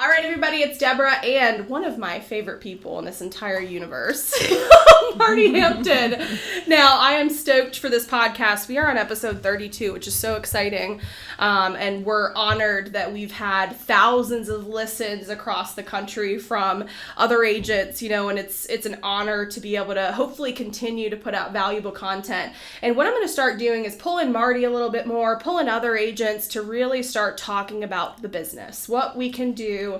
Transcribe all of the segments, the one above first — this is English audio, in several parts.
All right, everybody, it's Deborah and one of my favorite people in this entire universe, Marti Hampton. Now, I am stoked for this podcast. We are on episode 32, which is so exciting, and we're honored that we've had thousands of listens across the country from other agents, and it's an honor to be able to hopefully continue to put out valuable content. And what I'm going to start doing is pulling Marti a little bit more, pulling other agents to really start talking about the business, what we can do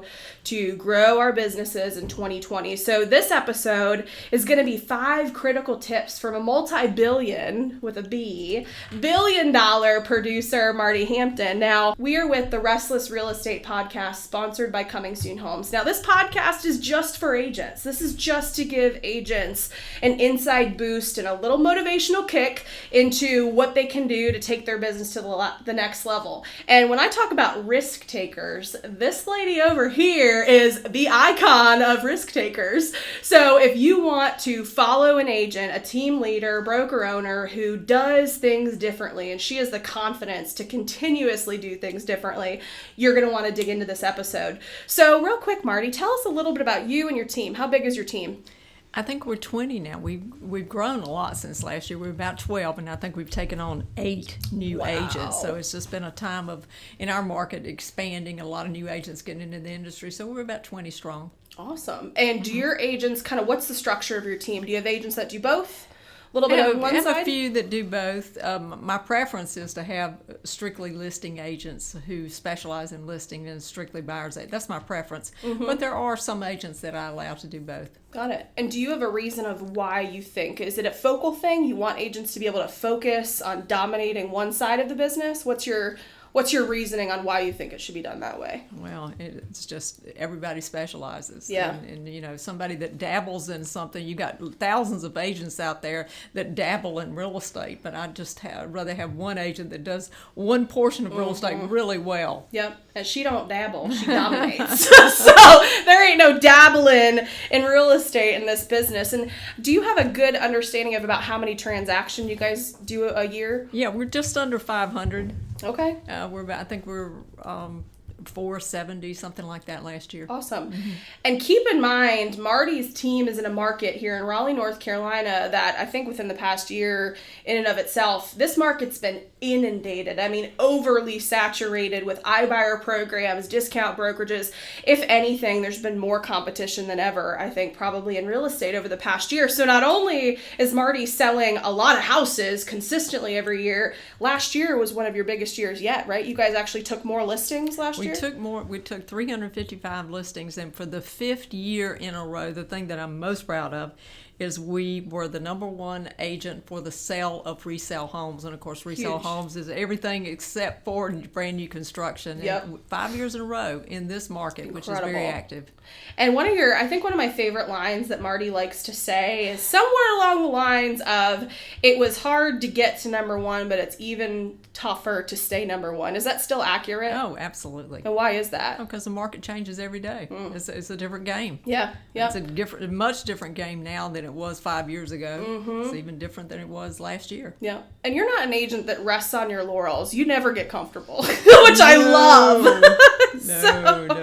to grow our businesses in 2020. So this episode is going to be 5 critical tips from a multi-billion, with a B, billion-dollar producer, Marti Hampton. Now, we are with the Restless Real Estate Podcast, sponsored by Coming Soon Homes. Now, this podcast is just for agents. This is just to give agents an inside boost and a little motivational kick into what they can do to take their business to the next level. And when I talk about risk takers, this lady over here is the icon of risk takers. So if you want to follow an agent, a team leader, broker owner who does things differently, and she has the confidence to continuously do things differently, you're going to want to dig into this episode. So real quick, Marti, tell us a little bit about you and your team. How big is your team? I think we're 20 now. We've grown a lot since last year. We're about 12, and I think we've taken on 8 new agents. So it's just been a time of, in our market, expanding, a lot of new agents getting into the industry. So we're about 20 strong. Awesome. And do your agents what's the structure of your team? Do you have agents that do both? A little bit on one side? I have a few that do both. My preference is to have strictly listing agents who specialize in listing and strictly buyers. That's my preference. Mm-hmm. But there are some agents that I allow to do both. Got it. And do you have a reason of why you think? Is it a focal thing? You want agents to be able to focus on dominating one side of the business? What's your reasoning on why you think it should be done that way? Well, it's just everybody specializes. Yeah. And somebody that dabbles in something, you got thousands of agents out there that dabble in real estate, but I'd rather have one agent that does one portion of real estate really well. Yep. And she don't dabble, she dominates. So there ain't no dabbling in real estate in this business. And do you have a good understanding of about how many transactions you guys do a year? Yeah, we're just under 500. Okay. I think we're 470, something like that last year. Awesome. Mm-hmm. And keep in mind, Marti's team is in a market here in Raleigh, North Carolina that I think within the past year in and of itself, this market's been inundated. I mean, overly saturated with iBuyer programs, discount brokerages. If anything, there's been more competition than ever, I think, probably in real estate over the past year. So not only is Marti selling a lot of houses consistently every year, last year was one of your biggest years yet, right? You guys actually took more listings last year? We took 355 listings, and for the 5th year in a row, the thing that I'm most proud of is we were the number 1 agent for the sale of resale homes. And of course, resale homes is everything except for brand new construction. Yep. And 5 years in a row in this market, Incredible. Which is very active. And I think one of my favorite lines that Marti likes to say is somewhere along the lines of, it was hard to get to number 1, but it's even tougher to stay number 1. Is that still accurate? Oh, absolutely. And why is that? Because the market changes every day. It's a different game. Yeah. It's a much different game now than it was 5 years ago. Mm-hmm. It's even different than it was last year. Yeah. And you're not an agent that rests on your laurels. You never get comfortable, which I love. No.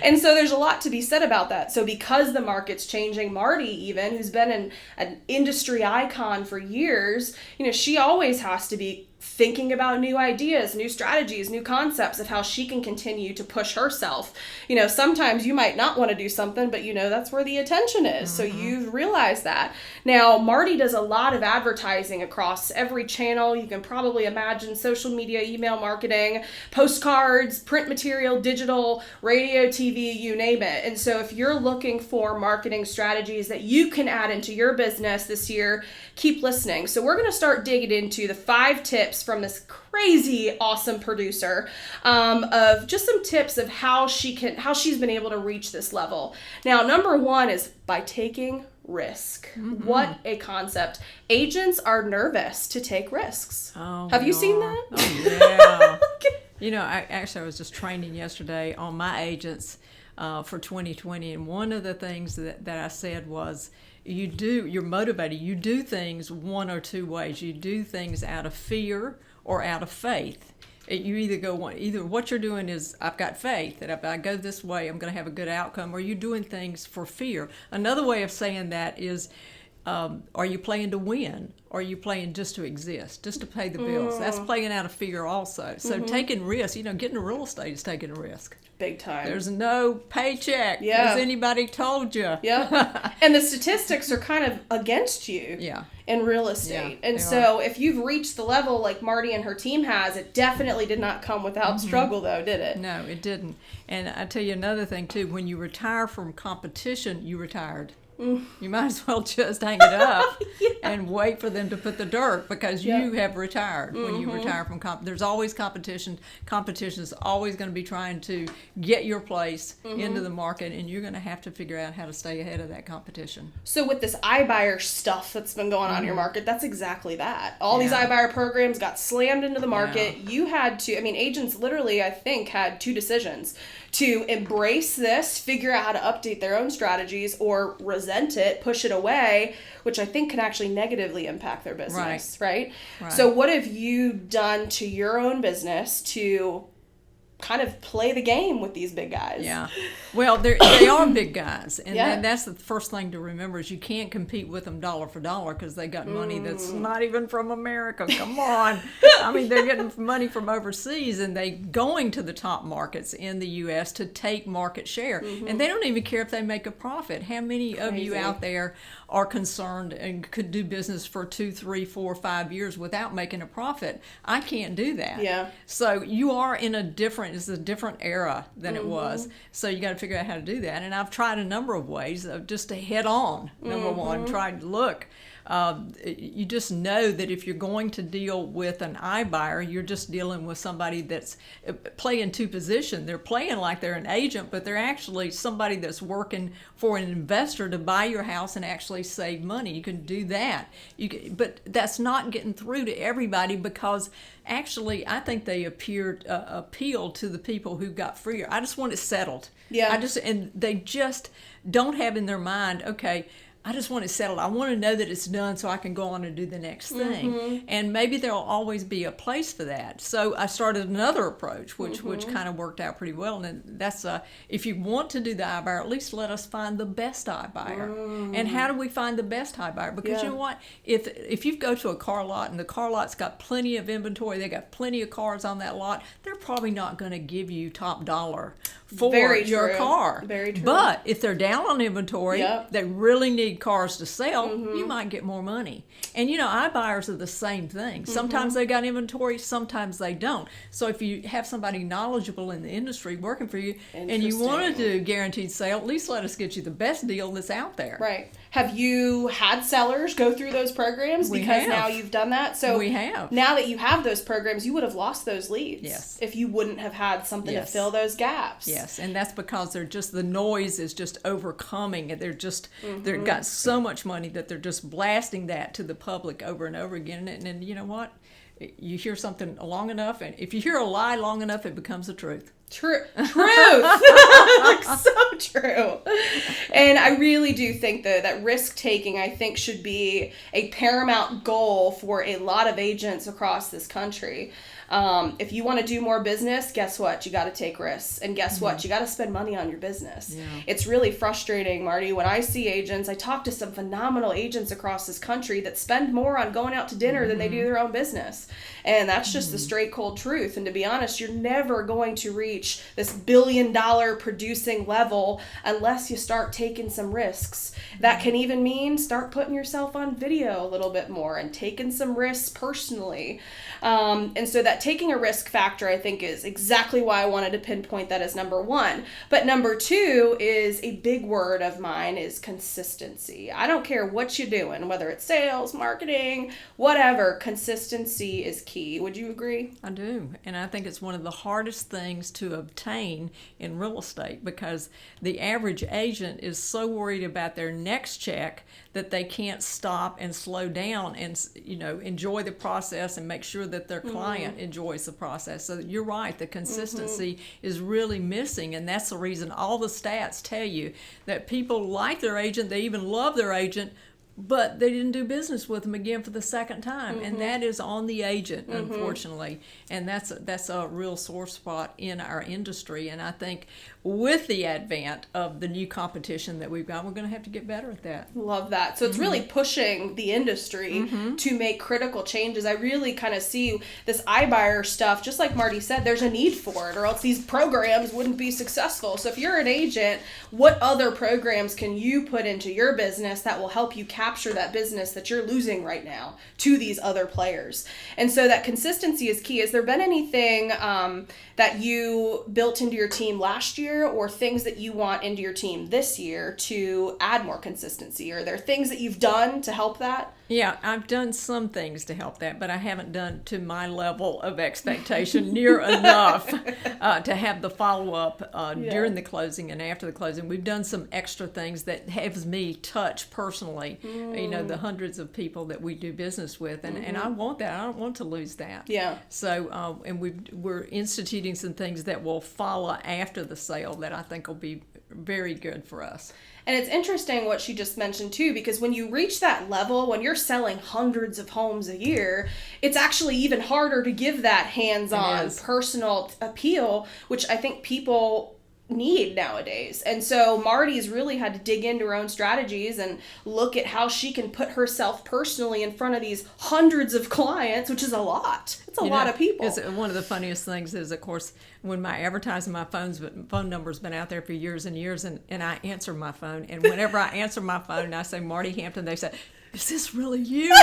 And so there's a lot to be said about that. So because the market's changing, Marti even, who's been an industry icon for years, she always has to be thinking about new ideas, new strategies, new concepts of how she can continue to push herself. Sometimes you might not want to do something, but that's where the attention is. Mm-hmm. So you've realized that. Now, Marti does a lot of advertising across every channel. You can probably imagine: social media, email marketing, postcards, print material, digital, radio, TV, you name it. And so if you're looking for marketing strategies that you can add into your business this year, keep listening. So we're going to start digging into the 5 tips from this crazy awesome producer, of just some tips of how she's been able to reach this level. Now, number 1 is by taking risk. Mm-hmm. What a concept. Agents are nervous to take risks. Oh, have you seen that? Oh, yeah. I was just training yesterday on my agents for 2020, and one of the things that I said was, you're motivated. You do things one or two ways. You do things out of fear or out of faith. You either go either what you're doing is I've got faith that if I go this way, I'm going to have a good outcome, or you're doing things for fear. Another way of saying that is, are you playing to win? Or are you playing just to exist, just to pay the bills? That's playing out of fear also. So taking risks, getting into real estate is taking a risk. Big time. There's no paycheck. Yeah. Has anybody told you? Yeah. And the statistics are kind of against you in real estate. And so if you've reached the level like Marti and her team has, it definitely did not come without struggle though, did it? No, it didn't. And I tell you another thing too, when you retire from competition, you retired. You might as well just hang it up and wait for them to put the dirt, because you have retired when you retire from there's always competition. Competition is always going to be trying to get your place into the market, and you're going to have to figure out how to stay ahead of that competition. So with this iBuyer stuff that's been going on in your market, that's exactly that. All these iBuyer programs got slammed into the market. You had to, agents literally, I think, had two decisions: to embrace this, figure out how to update their own strategies, or resent it, push it away, which I think can actually negatively impact their business, right? So what have you done to your own business to kind of play the game with these big guys? Yeah. Well, they are big guys. And that's the first thing to remember, is you can't compete with them dollar for dollar, because they got money that's not even from America. Come on. They're getting money from overseas, and they going to the top markets in the U.S. to take market share. And they don't even care if they make a profit. How many of you out there are concerned and could do business for 2, 3, 4, 5 years without making a profit? I can't do that. Yeah. So you are in it's a different era than it was. So you got to figure out how to do that. And I've tried a number of ways just to head on. Number one, tried to look. You just know that if you're going to deal with an iBuyer, you're just dealing with somebody that's playing two positions. They're playing like they're an agent, but they're actually somebody that's working for an investor to buy your house and actually save money. You can do that. But that's not getting through to everybody, because actually I think they appeal to the people who got freer. I just want it settled. Yeah. And they just don't have in their mind, okay, I just want it settled. I want to know that it's done so I can go on and do the next thing. And maybe there'll always be a place for that. So I started another approach, which kind of worked out pretty well. And that's if you want to do the iBuyer, at least let us find the best iBuyer. And how do we find the best iBuyer? Because you know what? If you go to a car lot and the car lot's got plenty of inventory, they got plenty of cars on that lot, they're probably not going to give you top dollar for your car. Very true. But if they're down on inventory, they really need cars to sell, you might get more money. And iBuyers are the same thing. Sometimes they got inventory, sometimes they don't. So if you have somebody knowledgeable in the industry working for you and you want to do guaranteed sale, at least let us get you the best deal that's out there. Right. Have you had sellers go through those programs? Because now you've done that. So we have. Now that you have those programs, you would have lost those leads. If you wouldn't have had something to fill those gaps. Yes, and that's because the noise is just overcoming, and they've got so much money that they're just blasting that to the public over and over again. And you know what? You hear something long enough, and if you hear a lie long enough, it becomes the truth. Truth. So true. And I really do think that risk taking, I think, should be a paramount goal for a lot of agents across this country. If you want to do more business, guess what? You got to take risks. And guess what? You got to spend money on your business. Yeah. It's really frustrating, Marti, when I see agents. I talk to some phenomenal agents across this country that spend more on going out to dinner than they do their own business. And that's just the straight cold truth. And to be honest, you're never going to reach this $1 billion producing level unless you start taking some risks. That can even mean start putting yourself on video a little bit more and taking some risks personally. And so that taking a risk factor, I think, is exactly why I wanted to pinpoint that as number one. But number two is a big word of mine is consistency. I don't care what you're doing, whether it's sales, marketing, whatever, consistency is key. Would you agree? I do. And I think it's one of the hardest things to obtain in real estate, because the average agent is so worried about their next check that they can't stop and slow down and enjoy the process and make sure that their client enjoys the process. So you're right, the consistency is really missing, and that's the reason all the stats tell you that people like their agent, they even love their agent, but they didn't do business with them again for the second time, and that is on the agent, unfortunately, and that's a real sore spot in our industry. And I think with the advent of the new competition that we've got, we're going to have to get better at that. Love that. So it's really pushing the industry to make critical changes. I really kind of see this iBuyer stuff, just like Marti said, there's a need for it, or else these programs wouldn't be successful. So if you're an agent, what other programs can you put into your business that will help you capture that business that you're losing right now to these other players? And so that consistency is key. Has there been anything that you built into your team last year, or things that you want into your team this year to add more consistency? Are there things that you've done to help that? Yeah, I've done some things to help that, but I haven't done to my level of expectation near enough to have the follow-up during the closing and after the closing. We've done some extra things that has me touch personally, the hundreds of people that we do business with, and I want that. I don't want to lose that. Yeah. So, and we're instituting some things that will follow after the sale that I think will be very good for us. And it's interesting what she just mentioned too, because when you reach that level, when you're selling hundreds of homes a year, it's actually even harder to give that hands-on personal appeal, which I think people need nowadays. And so Marti's really had to dig into her own strategies and look at how she can put herself personally in front of these hundreds of clients, which is a lot. It's a lot of people. It's one of the funniest things is, of course, when my advertising, my phone number's been out there for years and years, and I answer my phone, and whenever I answer my phone and I say Marti Hampton, they say, "Is this really you?"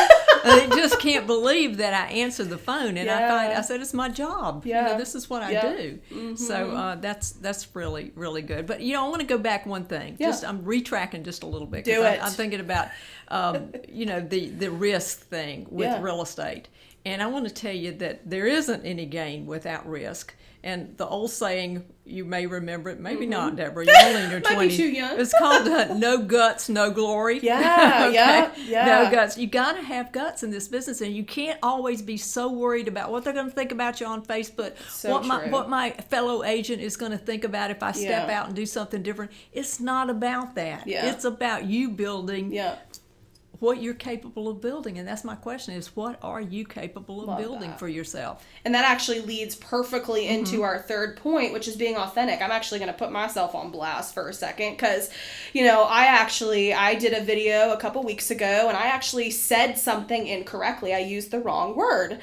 And they just can't believe that I answer the phone, and I said it's my job. Yeah. This is what I do. So that's really, really good. But I want to go back one thing. I'm retracking just a little bit. Do it. I'm thinking about the risk thing with real estate, and I want to tell you that there isn't any gain without risk. And the old saying, you may remember it, maybe not, Deborah. You're only in your 20s. Might be too young. It's called no guts, no glory. Yeah, yeah. No guts. You got to have guts in this business, and you can't always be so worried about what they're going to think about you on Facebook, what my fellow agent is going to think about if I step out and do something different. It's not about that. Yeah. It's about you building what you're capable of building. And that's my question is, what are you capable of building for yourself? And that actually leads perfectly into our third point, which is being authentic. I'm actually going to put myself on blast for a second because, I did a video a couple weeks ago and I actually said something incorrectly. I used the wrong word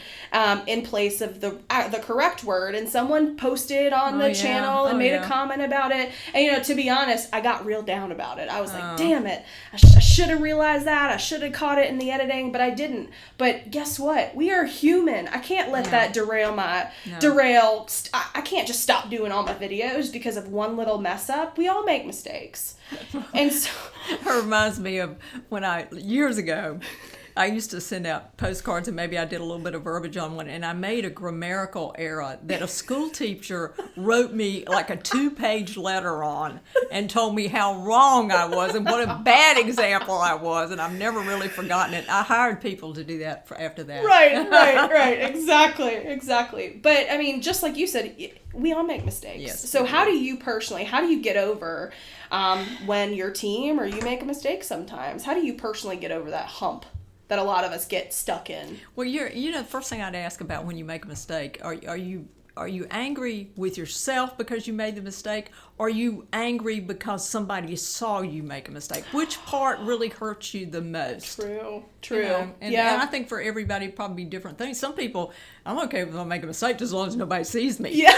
in place of the correct word, and someone posted on the channel and made a comment about it. And, to be honest, I got real down about it. I was like, damn it, I should have realized that. I should have caught it in the editing, but I didn't. But guess what? We are human. I can't let that derail I can't just stop doing all my videos because of one little mess up. We all make mistakes. And so it reminds me of when years ago, I used to send out postcards, and maybe I did a little bit of verbiage on one, and I made a grammatical error that a school teacher wrote me like a 2-page letter on and told me how wrong I was and what a bad example I was, and I've never really forgotten it. I hired people to do that after that. Right. Exactly. But, just like you said, we all make mistakes. Yes. So how do you get over when your team or you make a mistake sometimes? How do you personally get over that hump that a lot of us get stuck in? Well, the first thing I'd ask about when you make a mistake, are you angry with yourself because you made the mistake, or are you angry because somebody saw you make a mistake? Which part really hurts you the most? True. And I think for everybody, probably different things. Some people, I'm okay if I make a mistake as long as nobody sees me. Yeah,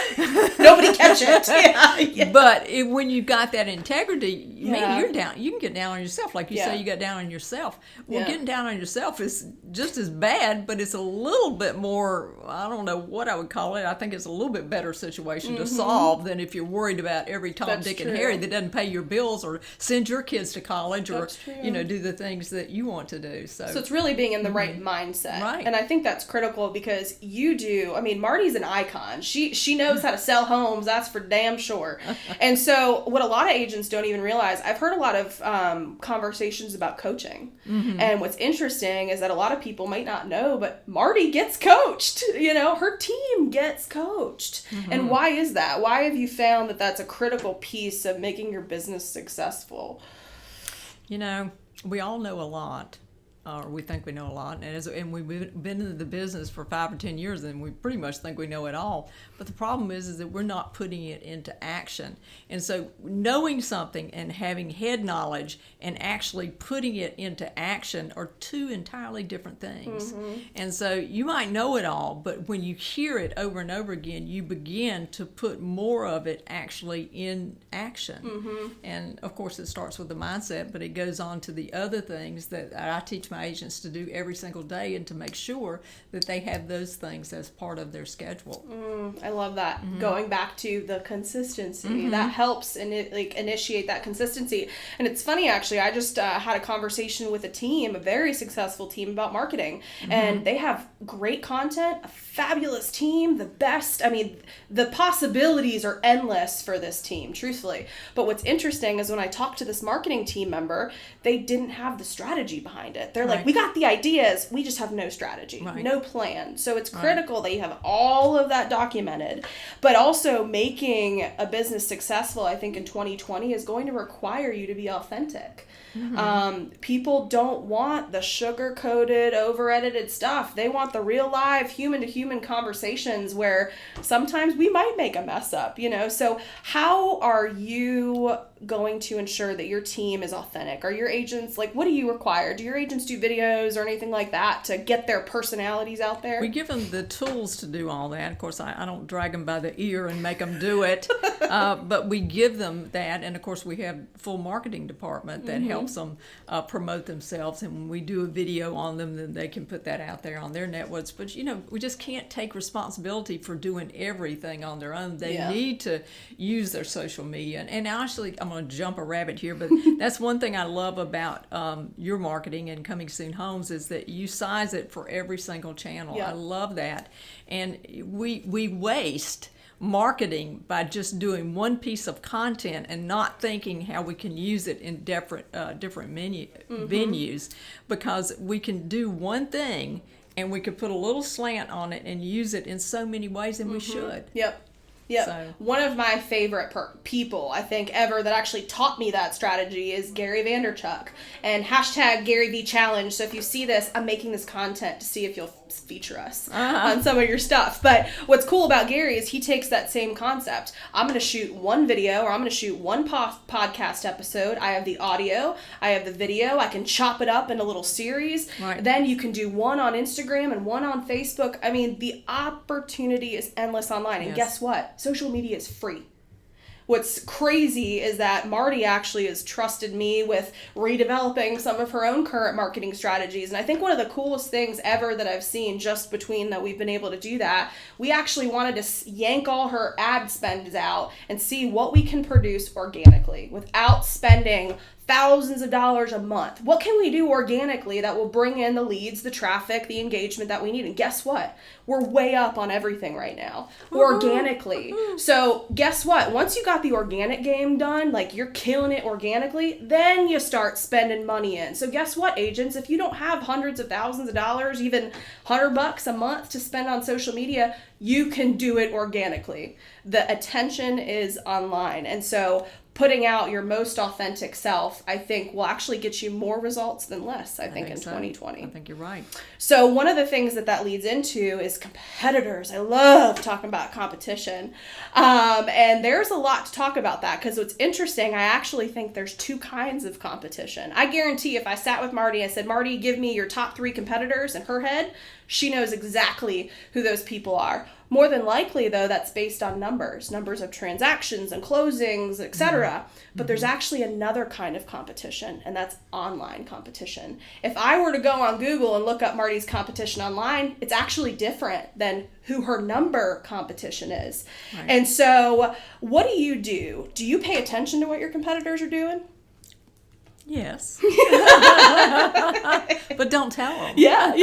nobody catch it. Yeah. But when you've got that integrity, man, you're down. You can get down on yourself, like you say. You got down on yourself. Well, getting down on yourself is just as bad, but it's a little bit more. I don't know what I would call it. I think it's a little bit better situation to solve than if you're worried about every Tom, Dick, and Harry that doesn't pay your bills or send your kids to college or do the things that you want to do. So it's really being in the right mindset. Right. And I think that's critical because you do. Marti's an icon. She knows how to sell homes. That's for damn sure. And so what a lot of agents don't even realize, I've heard a lot of conversations about coaching. And what's interesting is that a lot of people might not know, but Marti gets coached. Her team gets coached. And why is that? Why have you found that that's a critical piece of making your business successful? we all know a lot, or we think we know a lot, and we've been in the business for 5 or 10 years, and we pretty much think we know it all. But the problem is that we're not putting it into action. And so knowing something and having head knowledge and actually putting it into action are two entirely different things. And so you might know it all, but when you hear it over and over again, you begin to put more of it actually in action. And of course it starts with the mindset, but it goes on to the other things that I teach my agents to do every single day, and to make sure that they have those things as part of their schedule. I love that. Going back to the consistency, that helps initiate that consistency. And it's funny, actually, I just had a conversation with a team, a very successful team, about marketing, and they have great content, a fabulous team, the best. I mean, the possibilities are endless for this team, truthfully. But what's interesting is when I talked to this marketing team member, they didn't have the strategy behind it. They're like, we got the ideas, we just have no strategy, no plan. So it's critical that you have all of that documented. But also, making a business successful, I think, in 2020 is going to require you to be authentic. People don't want the sugar-coated, over-edited stuff. They want the real live human-to-human conversations where sometimes we might make a mess up, So how are you going to ensure that your team is authentic? Are your agents, what do you require? Do your agents do videos or anything like that to get their personalities out there? We give them the tools to do all that. Of course, I don't drag them by the ear and make them do it, but we give them that. And of course, we have a full marketing department that helps them promote themselves. And when we do a video on them, then they can put that out there on their networks. But, we just can't take responsibility for doing everything on their own. They need to use their social media. And actually, I'm going to jump a rabbit here, but that's one thing I love about your marketing and Coming Soon Homes is that you size it for every single channel. I love that. And we waste marketing by just doing one piece of content and not thinking how we can use it in different venues, because we can do one thing and we could put a little slant on it and use it in so many ways, and we should. Yeah, so. One of my favorite people, I think, ever that actually taught me that strategy is Gary Vaynerchuk, and #GaryVChallenge. So if you see this, I'm making this content to see if you'll feature us on some of your stuff. But what's cool about Gary is he takes that same concept. I'm going to shoot one video, or I'm going to shoot one podcast episode. I have the audio, I have the video, I can chop it up in a little series. Then you can do one on Instagram and one on Facebook. I mean, the opportunity is endless online. And guess what? Social media is free. What's crazy is that Marti actually has trusted me with redeveloping some of her own current marketing strategies. And I think one of the coolest things ever that I've seen just between that we've been able to do that, we actually wanted to yank all her ad spends out and see what we can produce organically without spending thousands of dollars a month. What can we do organically that will bring in the leads, the traffic, the engagement that we need? And guess what? We're way up on everything right now, organically. So guess what? Once you got the organic game done, you're killing it organically, then you start spending money in. So guess what, agents? If you don't have hundreds of thousands of dollars, even $100 a month to spend on social media, you can do it organically. The attention is online. And so putting out your most authentic self, I think, will actually get you more results than less, I think in 2020. I think you're right. So one of the things that leads into is competitors. I love talking about competition. And there's a lot to talk about that, because what's interesting, I actually think there's two kinds of competition. I guarantee if I sat with Marti and said, Marti, give me your top 3 competitors, in her head, she knows exactly who those people are. More than likely, though, that's based on numbers of transactions and closings, etc. But there's actually another kind of competition, and that's online competition. If I were to go on Google and look up Marti's competition online, it's actually different than who her number competition is. And so what do? Do you pay attention to what your competitors are doing? Yes. But don't tell them. Yeah.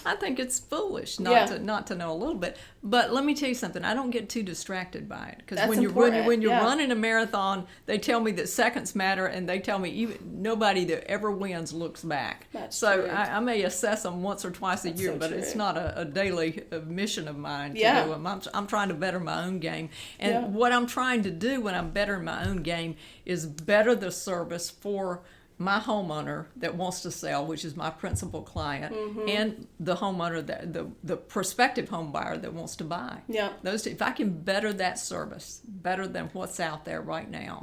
I think it's foolish not to know a little bit. But let me tell you something. I don't get too distracted by it, because when you're running a marathon, they tell me that seconds matter, and they tell me nobody that ever wins looks back. That's so true. I may assess them once or twice a year, but it's not a daily mission of mine to do them. I'm trying to better my own game, and what I'm trying to do when I'm bettering my own game is better the service for my homeowner that wants to sell, which is my principal client, and the homeowner, the prospective home buyer that wants to buy. Yeah. Those two, if I can better that service, better than what's out there right now,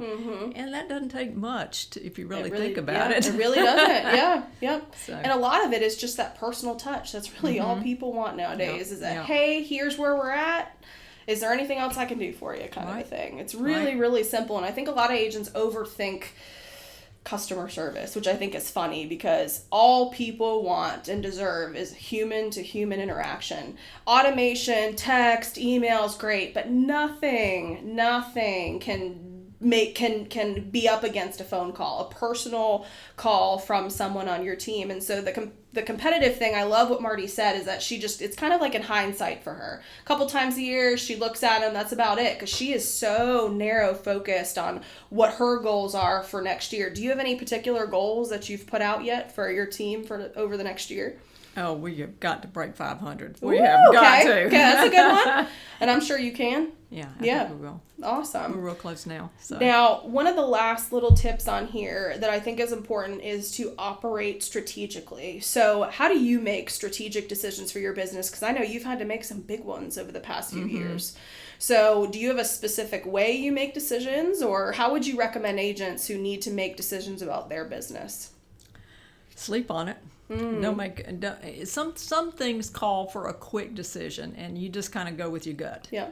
and that doesn't take much if you really think about it. It really doesn't. Yeah, yep. So. And a lot of it is just that personal touch. That's really all people want nowadays. Is that hey, here's where we're at. Is there anything else I can do for you, kind of a thing. It's really, really simple, and I think a lot of agents overthink customer service, which I think is funny because all people want and deserve is human to human interaction. Automation, text, emails, great, but nothing can be up against a phone call, a personal call from someone on your team. And so the competitive thing, I love what Marti said, is that it's kind of like in hindsight for her. A couple times a year, she looks at them, that's about it, because she is so narrow focused on what her goals are for next year. Do you have any particular goals that you've put out yet for your team for over the next year? Oh, we have got to break 500. We have got to. Okay, that's a good one. And I'm sure you can. Yeah, I think we will. Awesome. We're real close now. So. Now, one of the last little tips on here that I think is important is to operate strategically. So how do you make strategic decisions for your business? Because I know you've had to make some big ones over the past few years. So do you have a specific way you make decisions, or how would you recommend agents who need to make decisions about their business? Sleep on it. Some things call for a quick decision, and you just kind of go with your gut. Yeah.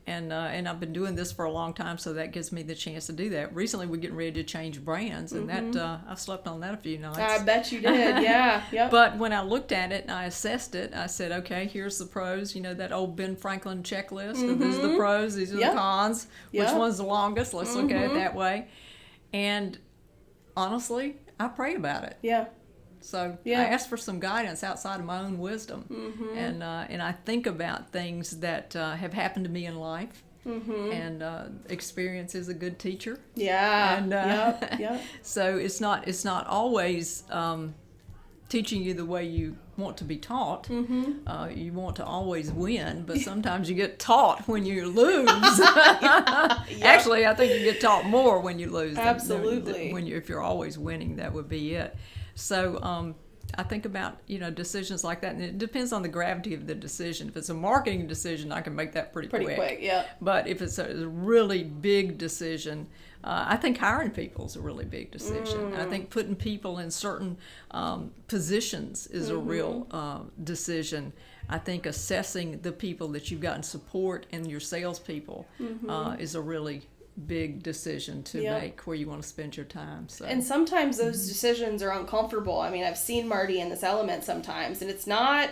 And I've been doing this for a long time, so that gives me the chance to do that. Recently, we're getting ready to change brands, and that I've slept on that a few nights. I bet you did, yeah. Yep. But when I looked at it and I assessed it, I said, okay, here's the pros. You know, that old Ben Franklin checklist. These are the pros, these are the cons. Which one's the longest? Let's look at it that way. And honestly, I pray about it. Yeah. So I ask for some guidance outside of my own wisdom, and I think about things that have happened to me in life, and experience is a good teacher. Yeah. And so it's not always teaching you the way you want to be taught. You want to always win, but sometimes you get taught when you lose. Actually, I think you get taught more when you lose. Absolutely. If you're always winning, that would be it. So I think about, decisions like that, and it depends on the gravity of the decision. If it's a marketing decision, I can make that pretty quick. Yeah. But if it's a really big decision, I think hiring people is a really big decision. I think putting people in certain positions is a real decision. I think assessing the people that you've gotten support and your salespeople is a really big decision to make where you want to spend your time. So. And sometimes those decisions are uncomfortable. I mean, I've seen Marti in this element sometimes, and it's not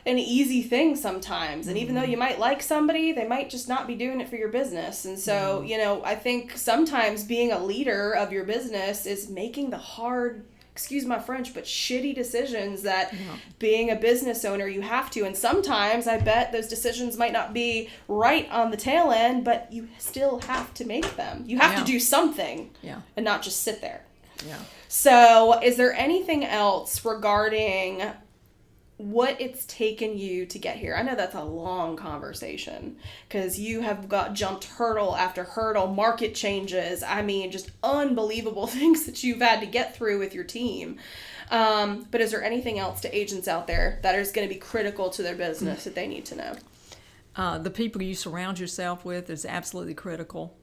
an easy thing sometimes. And even though you might like somebody, they might just not be doing it for your business. And so, I think sometimes being a leader of your business is making the hard, excuse my French, but shitty decisions that being a business owner you have to. And sometimes I bet those decisions might not be right on the tail end, but you still have to make them. You have to do something and not just sit there. Yeah. So is there anything else regarding what it's taken you to get here? I know that's a long conversation because you have jumped hurdle after hurdle, market changes. I mean, just unbelievable things that you've had to get through with your team. But is there anything else to agents out there that is going to be critical to their business that they need to know? The people you surround yourself with is absolutely critical.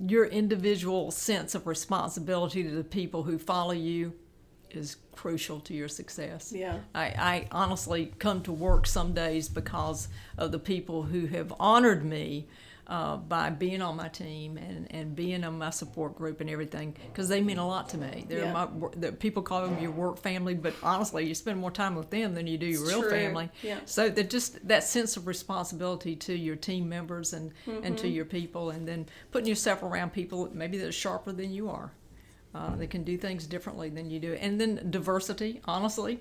Your individual sense of responsibility to the people who follow you is crucial to your success. Yeah. I honestly come to work some days because of the people who have honored me by being on my team and being on my support group and everything, because they mean a lot to me. The people call them your work family, but honestly, you spend more time with them than you do your real family. Yeah. So that sense of responsibility to your team members and to your people, and then putting yourself around people maybe that are sharper than you are. They can do things differently than you do. And then diversity, honestly.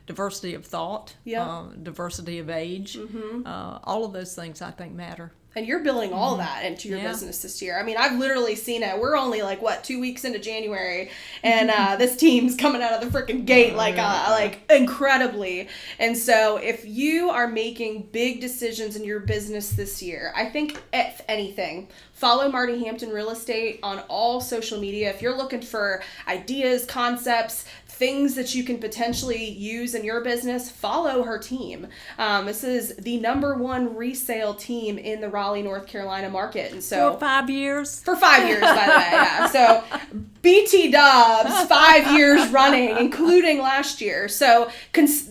Diversity of thought, diversity of age. All of those things I think matter. And you're building all that into your business this year. I mean, I've literally seen it. We're only 2 weeks into January, and this team's coming out of the freaking gate incredibly. And so if you are making big decisions in your business this year, I think if anything, follow Marti Hampton Real Estate on all social media. If you're looking for ideas, concepts, things that you can potentially use in your business, follow her team. This is the #1 resale team in the Raleigh, North Carolina market. And so for 5 years? For 5 years, by the way, yeah. So BT Dubs, 5 years running, including last year. So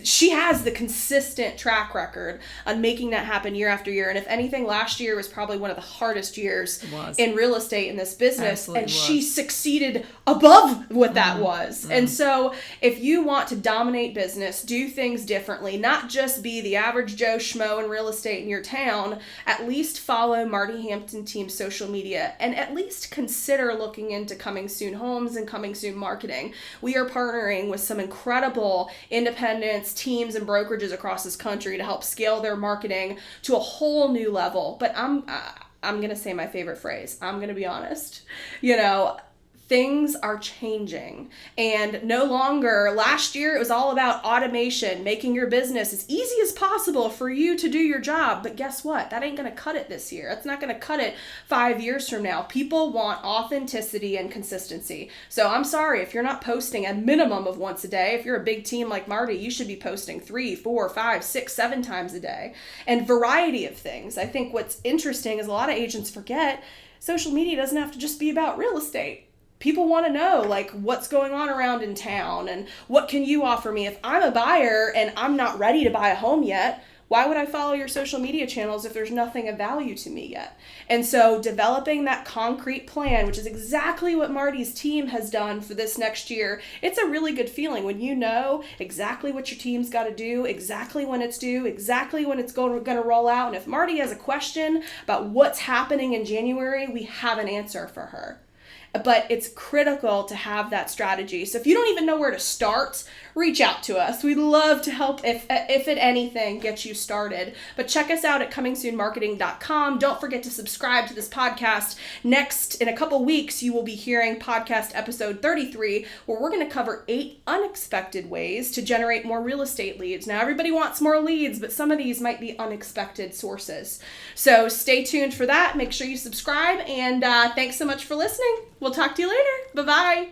she has the consistent track record on making that happen year after year. And if anything, last year was probably one of the hardest years in real estate in this business. Absolutely and she succeeded above what that was. And so if you want to dominate business, do things differently, not just be the average Joe Schmo in real estate in your town, at least follow Marti Hampton Team's social media and at least consider looking into Coming Soon Homes and Coming Soon Marketing. We are partnering with some incredible independents, teams, and brokerages across this country to help scale their marketing to a whole new level. But I'm going to say my favorite phrase. I'm going to be honest. Things are changing, and no longer, last year it was all about automation, making your business as easy as possible for you to do your job. But guess what? That ain't going to cut it this year. That's not going to cut it 5 years from now. People want authenticity and consistency. So I'm sorry if you're not posting a minimum of once a day. If you're a big team like Marti, you should be posting 3, 4, 5, 6, 7 times a day, and variety of things. I think what's interesting is a lot of agents forget social media doesn't have to just be about real estate. People want to know what's going on around in town and what can you offer me. If I'm a buyer and I'm not ready to buy a home yet, why would I follow your social media channels if there's nothing of value to me yet? And so developing that concrete plan, which is exactly what Marti's team has done for this next year, it's a really good feeling when you know exactly what your team's got to do, exactly when it's due, exactly when it's going to roll out. And if Marti has a question about what's happening in January, we have an answer for her. But it's critical to have that strategy. So if you don't even know where to start, reach out to us. We'd love to help if at anything, get you started. But check us out at comingsoonmarketing.com. Don't forget to subscribe to this podcast. Next, in a couple weeks, you will be hearing podcast episode 33, where we're going to cover 8 unexpected ways to generate more real estate leads. Now, everybody wants more leads, but some of these might be unexpected sources. So stay tuned for that. Make sure you subscribe, and thanks so much for listening. We'll talk to you later. Bye-bye.